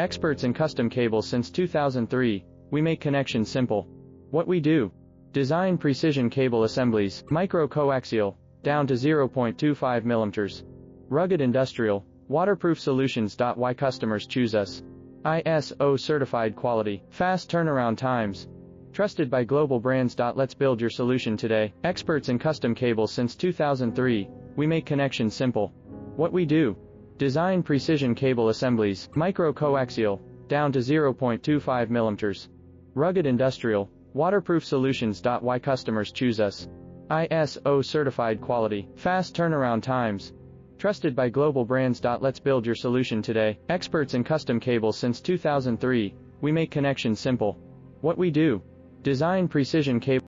Experts in custom cables since 2003, we make connection simple. What we do: design precision cable assemblies, micro coaxial, down to 0.25 mm. Rugged industrial, waterproof solutions. Why customers choose us: ISO certified quality, fast turnaround times, trusted by global brands. Let's build your solution today. Experts in custom cables since 2003, we make connection simple. What we do: design precision cable assemblies, micro coaxial, down to 0.25 mm. Rugged industrial, waterproof solutions. Why customers choose us: ISO certified quality, fast turnaround times, trusted by global brands. Let's build your solution today. Experts in custom cables since 2003, we make connection simple. What we do: design precision cable